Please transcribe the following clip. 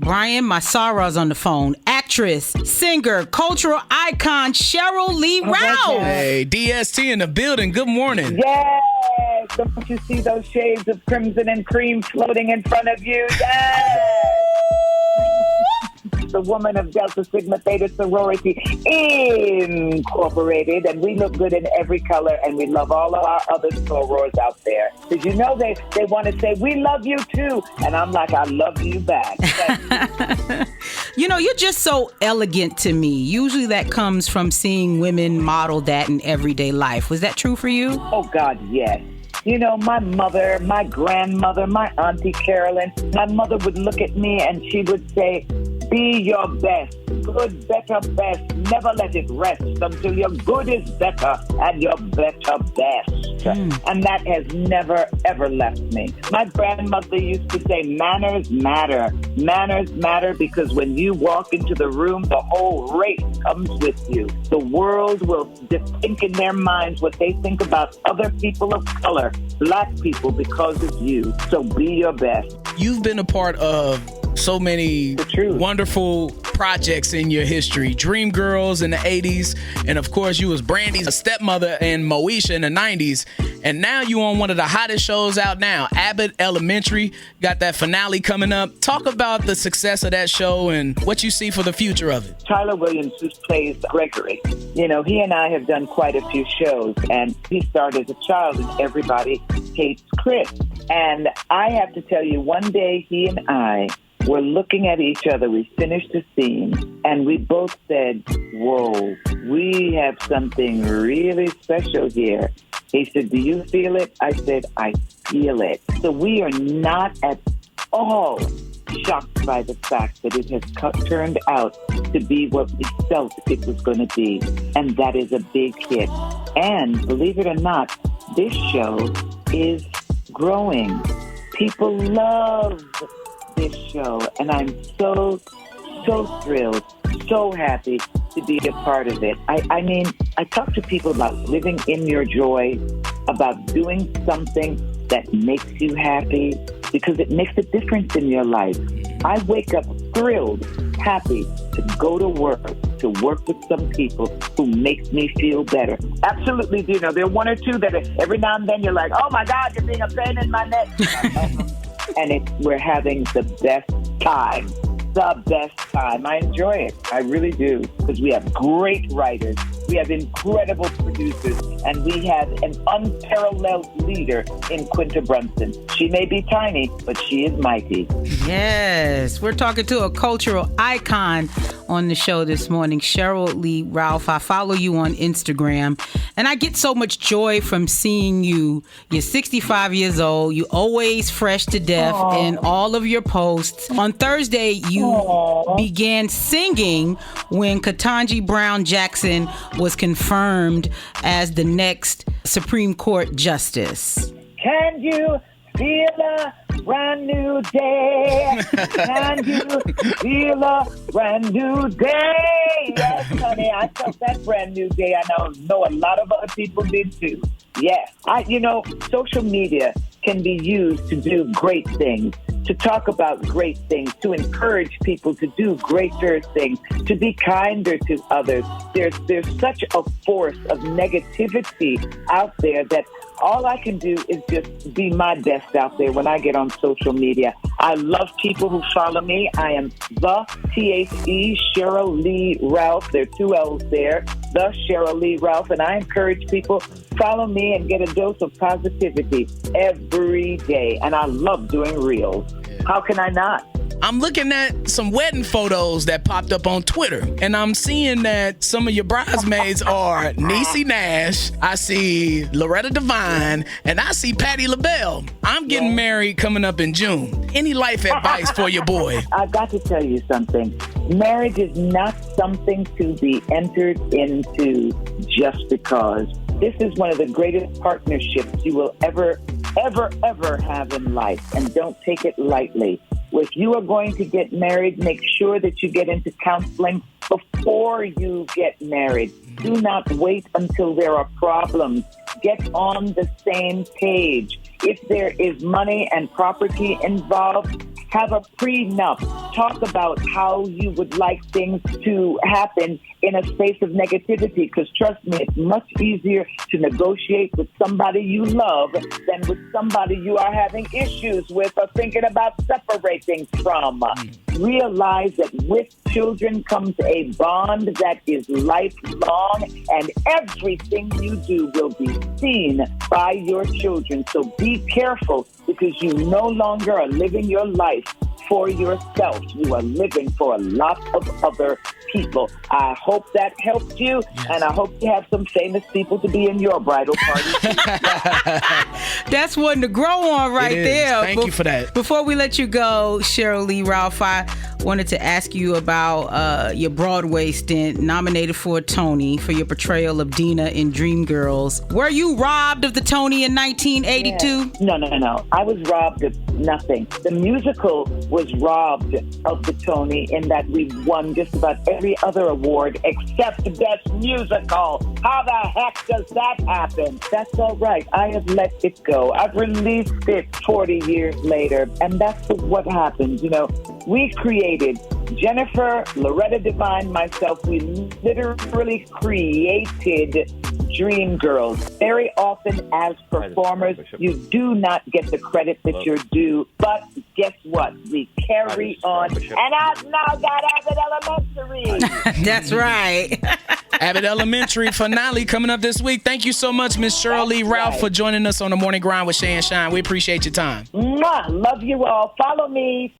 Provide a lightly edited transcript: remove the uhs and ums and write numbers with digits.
Brian Masara's on the phone. Actress, singer, cultural icon, Sheryl Lee Ralph. Hey, DST in the building. Good morning. Yes. Don't you see those shades of crimson and cream floating in front of you? Yes. The woman of Delta Sigma Theta Sorority Incorporated, and we look good in every color, and we love all of our other sorors out there. Because you know they want to say, we love you too. And I'm like, I love you back. You know, you're just so elegant to me. Usually that comes from seeing women model that in everyday life. Was that true for you? Oh, God, yes. You know, my mother, my grandmother, my Auntie Carolyn, my mother would look at me and she would say, be your best, good, better, best. Never let it rest until your good is better and your better best. And that has never, ever left me. My grandmother used to say, manners matter. Manners matter because when you walk into the room, the whole race comes with you. The world will think in their minds what they think about other people of color, black people, because of you. So be your best. You've been a part of so many wonderful projects in your history. Dreamgirls in the 80s. And of course, you was Brandy's stepmother and Moesha in the 90s. And now you on one of the hottest shows out now, Abbott Elementary. Got that finale coming up. Talk about the success of that show and what you see for the future of it. Tyler Williams, who plays Gregory, you know, he and I have done quite a few shows. And he started as a child in Everybody Hates Chris. And I have to tell you, one day he and I were looking at each other. We finished the scene, and we both said, whoa, we have something really special here. He said, do you feel it? I said, I feel it. So we are not at all shocked by the fact that it has turned out to be what we felt it was going to be, and that is a big hit. And believe it or not, this show is growing. People love this show, and I'm so thrilled, so happy to be a part of it. I mean, I talk to people about living in your joy, about doing something that makes you happy, because it makes a difference in your life. I wake up thrilled, happy to go to work with some people who make me feel better. Absolutely, Deena. There are one or two that every now and then you're like, oh my God, you're being a pain in my neck. And we're having the best time. The best time. I enjoy it. I really do. Because we have great writers. We have incredible producers. And we have an unparalleled leader in Quinta Brunson. She may be tiny, but she is mighty. Yes. We're talking to a cultural icon on the show this morning, Sheryl Lee Ralph. I follow you on Instagram, and I get so much joy from seeing you. You're 65 years old. You always fresh to death in all of your posts. On Thursday, you began singing when Ketanji Brown Jackson was confirmed as the next Supreme Court Justice. Can you feel a brand new day? Can you feel a brand new day? Yes, honey, I felt that brand new day. I know a lot of other people did too. Yes. Social media can be used to do great things, to talk about great things, to encourage people to do greater things, to be kinder to others. There's such a force of negativity out there that all I can do is just be my best out there when I get on social media. I love people who follow me. I am the THE, Sheryl Lee Ralph. There are 2 L's there. The Sheryl Lee Ralph. And I encourage people, follow me and get a dose of positivity every day. And I love doing reels. How can I not? I'm looking at some wedding photos that popped up on Twitter, and I'm seeing that some of your bridesmaids are Niecy Nash, I see Loretta Devine, and I see Patti LaBelle. I'm getting married coming up in June. Any life advice for your boy? I've got to tell you something. Marriage is not something to be entered into just because. This is one of the greatest partnerships you will ever have in life, and don't take it lightly. If you are going to get married, make sure that you get into counseling before you get married. Do not wait until there are problems. Get on the same page. If there is money and property involved, have a prenup. Talk about how you would like things to happen in a space of negativity, because trust me, it's much easier to negotiate with somebody you love than with somebody you are having issues with or thinking about separating from. Realize that with children comes a bond that is lifelong, and everything you do will be seen by your children. So be careful, because you no longer are living your life for yourself. You are living for a lot of other people. I hope that helped you, and I hope you have some famous people to be in your bridal party. That's one to grow on right there. Thank you for that. Before we let you go, Sheryl Lee Ralph, I wanted to ask you about your Broadway stint, nominated for a Tony for your portrayal of Deena in Dreamgirls. Were you robbed of the Tony in 1982? No. I was robbed of nothing. The musical was robbed of the Tony in that we won just about every other award except Best Musical. How the heck does that happen? That's all right. I have let it go. I've released it 40 years later, and that's what happened. You know, we created Jennifer, Loretta Devine, myself. We literally created Dreamgirls. Very often as performers, you do not get the credit that you're due, but guess what? We carry on. And I've now got Abbott Elementary. That's right. Abbott Elementary finale coming up this week. Thank you so much, Miss Sheryl Lee Ralph, for joining us on the Morning Grind with Shay and Shine. We appreciate your time. Mwah. Love you all. Follow me.